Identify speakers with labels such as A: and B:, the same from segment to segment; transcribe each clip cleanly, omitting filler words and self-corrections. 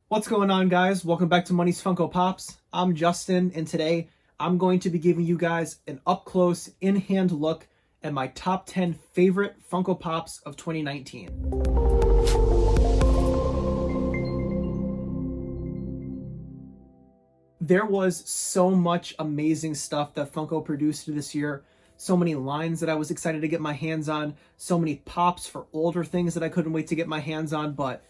A: What's going on, guys? Welcome back to Money's Funko Pops. I'm Justin, and today I'm going to be giving you guys an up-close, in-hand look at my top 10 favorite Funko Pops of 2019. There was so much amazing stuff that Funko produced this year. So many lines that I was excited to get my hands on. So many pops for older things that I couldn't wait to get my hands on, but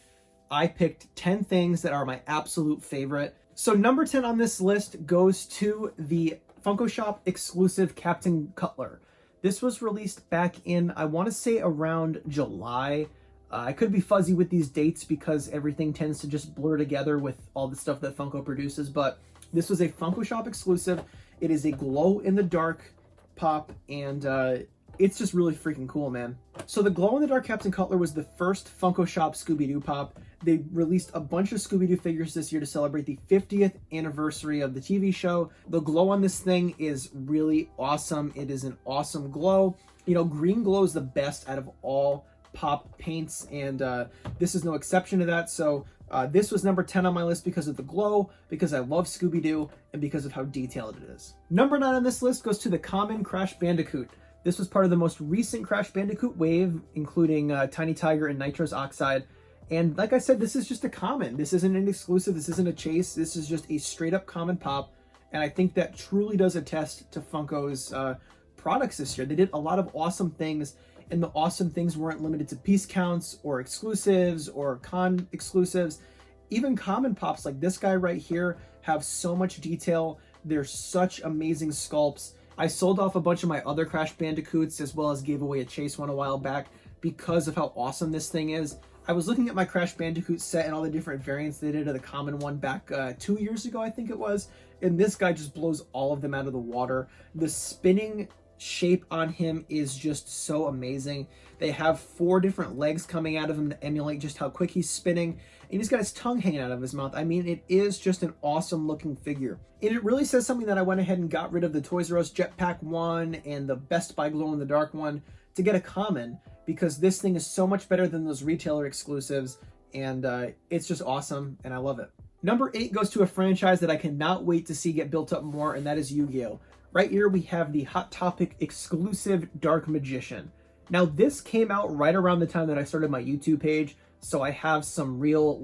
A: I picked 10 things that are my absolute favorite. So number 10 on this list goes to the Funko Shop exclusive Captain Cutler. This was released back in, I want to say around July. I could be fuzzy with these dates because everything tends to just blur together with all the stuff that Funko produces, but this was a Funko Shop exclusive. It is a glow-in-the-dark pop, and it's just really freaking cool, man. So the glow-in-the-dark Captain Cutler was the first Funko Shop Scooby-Doo pop. They released a bunch of Scooby-Doo figures this year to celebrate the 50th anniversary of the TV show. The glow on this thing is really awesome. It is an awesome glow. You know, green glow is the best out of all pop paints, and this is no exception to that. So this was number 10 on my list because of the glow, because I love Scooby-Doo, and because of how detailed it is. Number 9 on this list goes to the common Crash Bandicoot. This was part of the most recent Crash Bandicoot wave, including Tiny Tiger and Nitrous Oxide. And like I said, this is just a common. This isn't an exclusive. This isn't a chase. This is just a straight up common pop. And I think that truly does attest to Funko's products this year. They did a lot of awesome things, and the awesome things weren't limited to piece counts or exclusives or con exclusives. Even common pops like this guy right here have so much detail. They're such amazing sculpts. I sold off a bunch of my other Crash Bandicoots as well as gave away a chase one a while back because of how awesome this thing is. I was looking at my Crash Bandicoot set and all the different variants they did of the common one back 2 years ago, I think it was, and this guy just blows all of them out of the water. The spinning shape on him is just so amazing. They have 4 different legs coming out of him to emulate just how quick he's spinning, and he's got his tongue hanging out of his mouth. I mean, it is just an awesome looking figure. And it really says something that I went ahead and got rid of the Toys R Us Jetpack one and the Best Buy Glow in the Dark one to get a common, because this thing is so much better than those retailer exclusives, and it's just awesome, and I love it. Number 8 goes to a franchise that I cannot wait to see get built up more, and that is Yu-Gi-Oh! Right here we have the Hot Topic exclusive Dark Magician. Now this came out right around the time that I started my YouTube page, so I have some real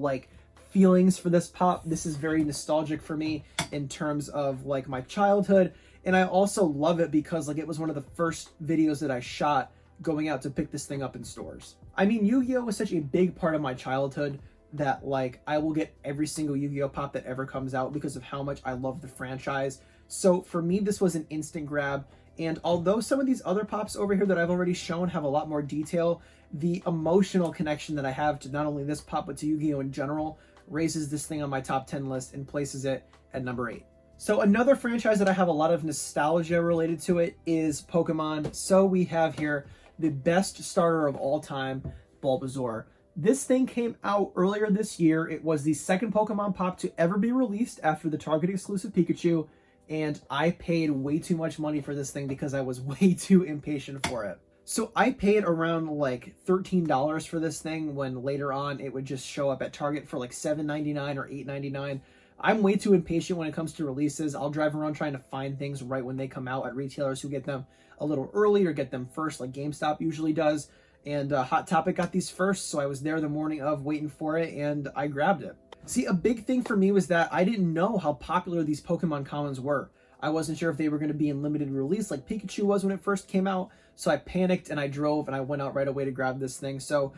A: feelings for this pop. This is very nostalgic for me in terms of my childhood, and I also love it because it was one of the first videos that I shot going out to pick this thing up in stores. I mean, Yu-Gi-Oh! Was such a big part of my childhood that I will get every single Yu-Gi-Oh! Pop that ever comes out because of how much I love the franchise. So for me, this was an instant grab. And although some of these other pops over here that I've already shown have a lot more detail, the emotional connection that I have to not only this pop but to Yu-Gi-Oh! In general raises this thing on my top 10 list and places it at number 8. So another franchise that I have a lot of nostalgia related to it is Pokemon. So we have here the best starter of all time, Bulbasaur. This thing came out earlier this year. It was the second Pokemon pop to ever be released after the Target exclusive Pikachu, and I paid way too much money for this thing because I was way too impatient for it. So I paid around $13 for this thing when later on it would just show up at Target for $7.99 or $8.99. I'm way too impatient when it comes to releases. I'll drive around trying to find things right when they come out at retailers who get them a little early or get them first, like GameStop usually does. And Hot Topic got these first, so I was there the morning of waiting for it, and I grabbed it. See, a big thing for me was that I didn't know how popular these Pokemon commons were. I wasn't sure if they were going to be in limited release like Pikachu was when it first came out, so I panicked and I drove and I went out right away to grab this thing. So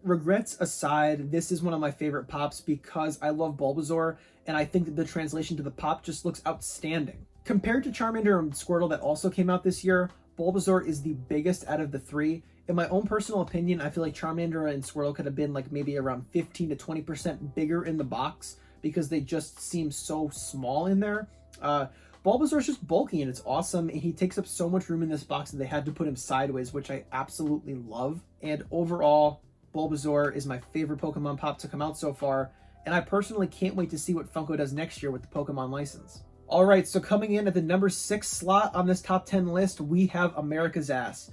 A: regrets aside, this is one of my favorite pops because I love Bulbasaur, and I think that the translation to the pop just looks outstanding. Compared to Charmander and Squirtle that also came out this year, Bulbasaur is the biggest out of the 3. In my own personal opinion, I feel like Charmander and Squirtle could have been maybe around 15 to 20% bigger in the box because they just seem so small in there. Bulbasaur is just bulky and it's awesome, and he takes up so much room in this box that they had to put him sideways, which I absolutely love. And overall, Bulbasaur is my favorite Pokemon pop to come out so far, and I personally can't wait to see what Funko does next year with the Pokemon license. Alright, so coming in at the number 6 slot on this top 10 list, we have America's Ass.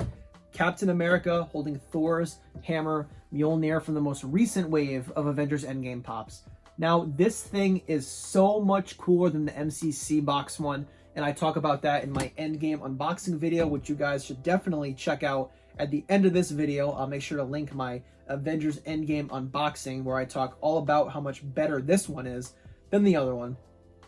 A: Captain America holding Thor's hammer, Mjolnir from the most recent wave of Avengers Endgame pops. Now, this thing is so much cooler than the MCC box one, and I talk about that in my endgame unboxing video, which you guys should definitely check out at the end of this video. I'll make sure to link my Avengers Endgame unboxing, where I talk all about how much better this one is than the other one,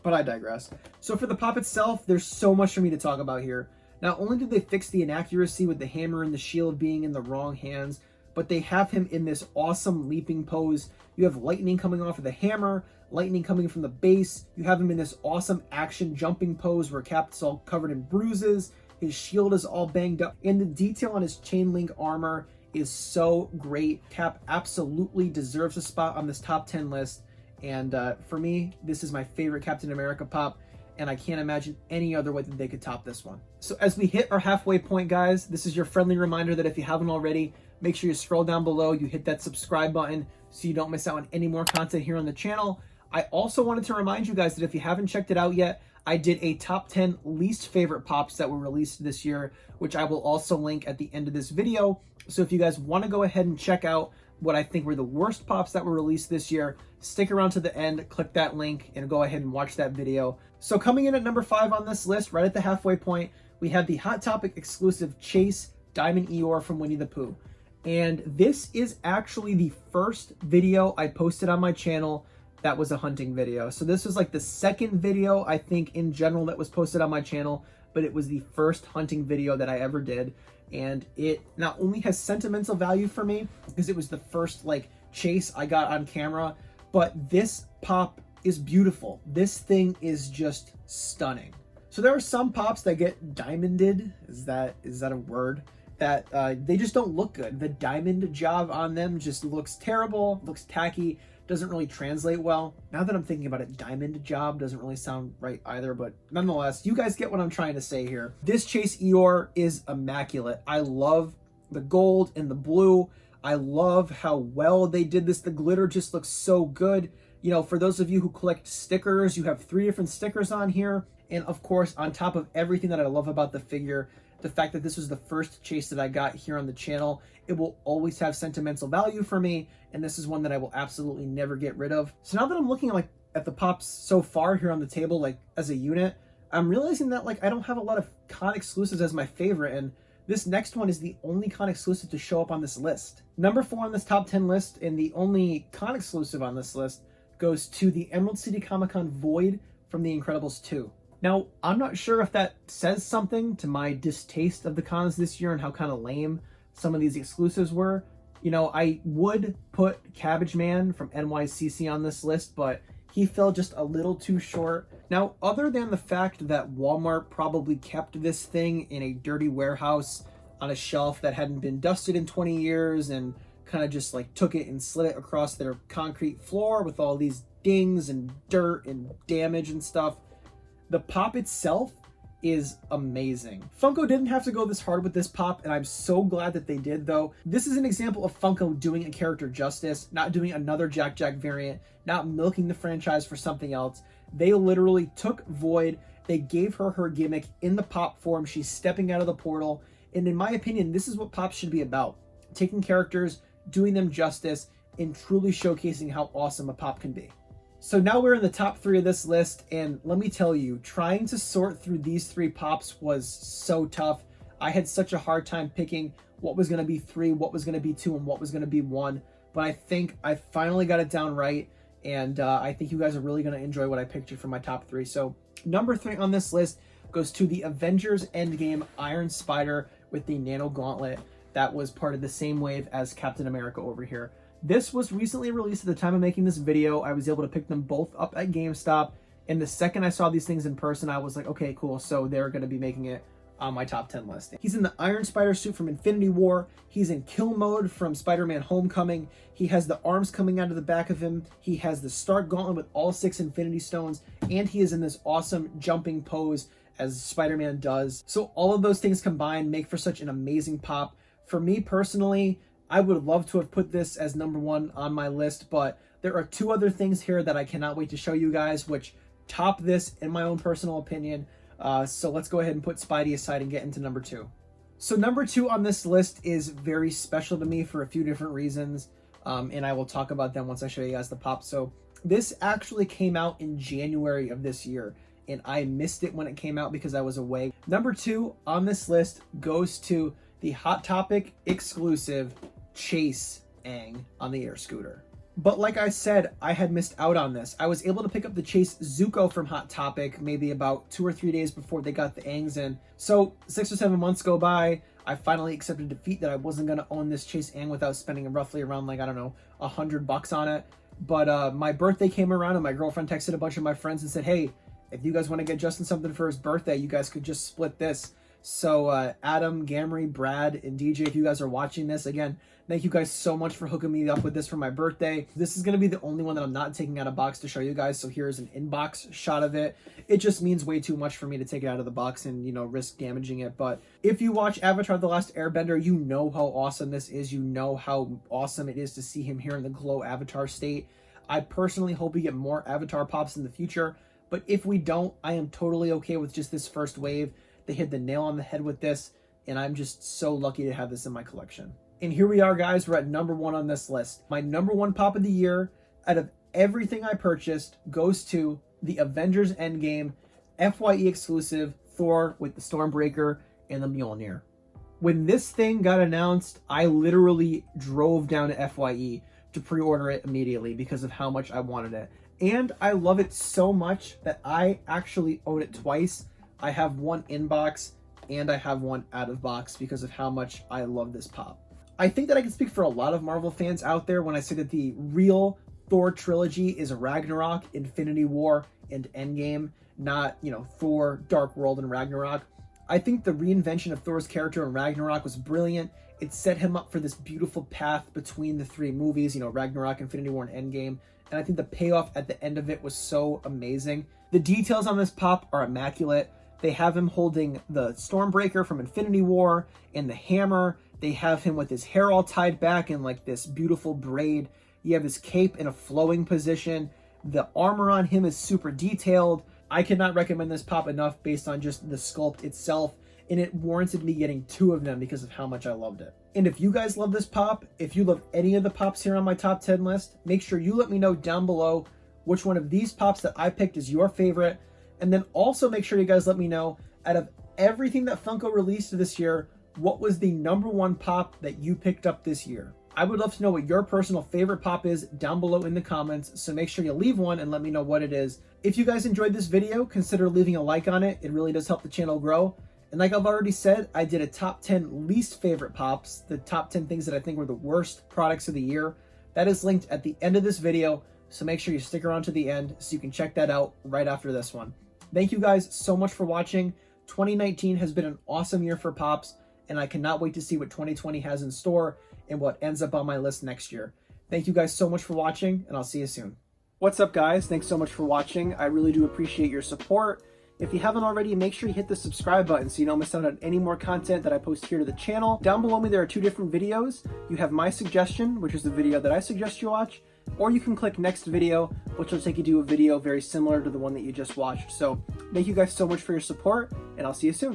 A: but I digress. So for the pop itself, there's so much for me to talk about here. Not only did they fix the inaccuracy with the hammer and the shield being in the wrong hands, but they have him in this awesome leaping pose. You have lightning coming off of the hammer, lightning coming from the base. You have him in this awesome action jumping pose where Cap's all covered in bruises. His shield is all banged up, and the detail on his chain link armor is so great. Cap absolutely deserves a spot on this top 10 list, and for me, this is my favorite Captain America pop, and I can't imagine any other way that they could top this one. So as we hit our halfway point, guys, this is your friendly reminder that if you haven't already, make sure you scroll down below, you hit that subscribe button so you don't miss out on any more content here on the channel. I also wanted to remind you guys that if you haven't checked it out yet, I did a top 10 least favorite pops that were released this year, which I will also link at the end of this video. So if you guys want to go ahead and check out what I think were the worst pops that were released this year, stick around to the end, click that link, and go ahead and watch that video. So coming in at number 5 on this list, right at the halfway point, we have the Hot Topic exclusive Chase Diamond Eeyore from Winnie the Pooh. And this is actually the first video I posted on my channel that was a hunting video. So this was like the second video, I think, in general that was posted on my channel, but it was the first hunting video that I ever did. And it not only has sentimental value for me, because it was the first like chase I got on camera, but this pop is beautiful. This thing is just stunning. So there are some pops that get diamonded, is that a word? That they just don't look good. The diamond job on them just looks terrible, looks tacky, doesn't really translate well. Now that I'm thinking about it, diamond job doesn't really sound right either, but nonetheless, you guys get what I'm trying to say here. This Chase Eeyore is immaculate. I love the gold and the blue. I love how well they did this. The glitter just looks so good. You know, for those of you who collect stickers, you have 3 different stickers on here. And of course, on top of everything that I love about the figure, the fact that this was the first chase that I got here on the channel, it will always have sentimental value for me, and this is one that I will absolutely never get rid of. So now that I'm looking at the pops so far here on the table, like as a unit, I'm realizing that like I don't have a lot of con exclusives as my favorite, and this next one is the only con exclusive to show up on this list. Number 4 on this top 10 list, and the only con exclusive on this list, goes to the Emerald City Comic Con Void from The Incredibles 2. Now, I'm not sure if that says something to my distaste of the cons this year and how kind of lame some of these exclusives were. You know, I would put Cabbage Man from NYCC on this list, but he fell just a little too short. Now, other than the fact that Walmart probably kept this thing in a dirty warehouse on a shelf that hadn't been dusted in 20 years and kind of just like took it and slid it across their concrete floor with all these dings and dirt and damage and stuff, the pop itself is amazing. Funko didn't have to go this hard with this pop, and I'm so glad that they did, though. This is an example of Funko doing a character justice, not doing another Jack Jack variant, not milking the franchise for something else. They literally took Void, they gave her her gimmick in the pop form. She's stepping out of the portal, and in my opinion, this is what pops should be about. Taking characters, doing them justice, and truly showcasing how awesome a pop can be. So now we're in the top 3 of this list, and let me tell you, trying to sort through these 3 pops was so tough. I had such a hard time picking what was going to be 3, what was going to be 2, and what was going to be 1, but I think I finally got it down right, and I think you guys are really going to enjoy what I picked you for my top 3. So number 3 on this list goes to the Avengers Endgame Iron Spider with the Nano Gauntlet that was part of the same wave as Captain America over here. This was recently released at the time of making this video. I was able to pick them both up at GameStop, and the second I saw these things in person, I was like, okay, cool, so they're going to be making it on my top 10 list. He's in the Iron Spider suit from Infinity War. He's in kill mode from Spider-Man Homecoming. He has the arms coming out of the back of him. He has the Stark Gauntlet with all 6 Infinity Stones, and he is in this awesome jumping pose as Spider-Man does. So all of those things combined make for such an amazing pop. For me personally, I would love to have put this as number 1 on my list, but there are 2 other things here that I cannot wait to show you guys, which top this in my own personal opinion. So let's go ahead and put Spidey aside and get into number 2. So number 2 on this list is very special to me for a few different reasons, and I will talk about them once I show you guys the pop. So This actually came out in January of this year, and I missed it when it came out because I was away. Number 2 on this list goes to the Hot Topic exclusive Chase Aang on the air scooter. But like I said, I had missed out on this. I was able to pick up the Chase Zuko from Hot Topic maybe about 2 or 3 days before they got the Aangs in. So 6 or 7 months go by, I finally accepted defeat that I wasn't going to own this Chase Aang without spending roughly around, like, I don't know, $100 on it. But my birthday came around and my girlfriend texted a bunch of my friends and said, hey, if you guys want to get Justin something for his birthday, you guys could just split this. So Adam, Gamry, Brad, and DJ, if you guys are watching this, again, thank you guys so much for hooking me up with this for my birthday. This is going to be the only one that I'm not taking out of box to show you guys, so here's an inbox shot of it. It just means way too much for me to take it out of the box and, you know, risk damaging it. But if you watch Avatar The Last Airbender, you know how awesome this is. You know how awesome it is to see him here in the glow Avatar state. I personally hope we get more Avatar pops in the future, but if we don't, I am totally okay with just this first wave. They hit the nail on the head with this, and I'm just so lucky to have this in my collection. And here we are, guys. We're at number 1 on this list. My number 1 pop of the year, out of everything I purchased, goes to the Avengers Endgame FYE exclusive Thor with the Stormbreaker and the Mjolnir. When this thing got announced, I literally drove down to FYE to pre-order it immediately because of how much I wanted it. And I love it so much that I actually own it twice. I have one in box and I have one out of box because of how much I love this pop. I think that I can speak for a lot of Marvel fans out there when I say that the real Thor trilogy is Ragnarok, Infinity War, and Endgame, not, you know, Thor, Dark World, and Ragnarok. I think the reinvention of Thor's character in Ragnarok was brilliant. It set him up for this beautiful path between the 3 movies, you know, Ragnarok, Infinity War, and Endgame. And I think the payoff at the end of it was so amazing. The details on this pop are immaculate. They have him holding the Stormbreaker from Infinity War and the hammer. They have him with his hair all tied back in like this beautiful braid. You have his cape in a flowing position. The armor on him is super detailed. I cannot recommend this pop enough based on just the sculpt itself, and it warranted me getting 2 of them because of how much I loved it. And if you guys love this pop, if you love any of the pops here on my top 10 list, make sure you let me know down below which one of these pops that I picked is your favorite. And then also make sure you guys let me know, out of everything that Funko released this year, what was the number 1 pop that you picked up this year? I would love to know what your personal favorite pop is down below in the comments, so make sure you leave one and let me know what it is. If you guys enjoyed this video, consider leaving a like on it. It really does help the channel grow. And like I've already said, I did a top 10 least favorite pops, the top 10 things that I think were the worst products of the year. That is linked at the end of this video, so make sure you stick around to the end so you can check that out right after this one. Thank you guys so much for watching. 2019 has been an awesome year for pops, and I cannot wait to see what 2020 has in store and what ends up on my list next year. Thank you guys so much for watching, and I'll see you soon. What's up, guys? Thanks so much for watching. I really do appreciate your support. If you haven't already, make sure you hit the subscribe button so you don't miss out on any more content that I post here to the channel. Down below me, there are 2 different videos. You have my suggestion, which is the video that I suggest you watch, or you can click next video, which will take you to a video very similar to the one that you just watched. So thank you guys so much for your support, and I'll see you soon.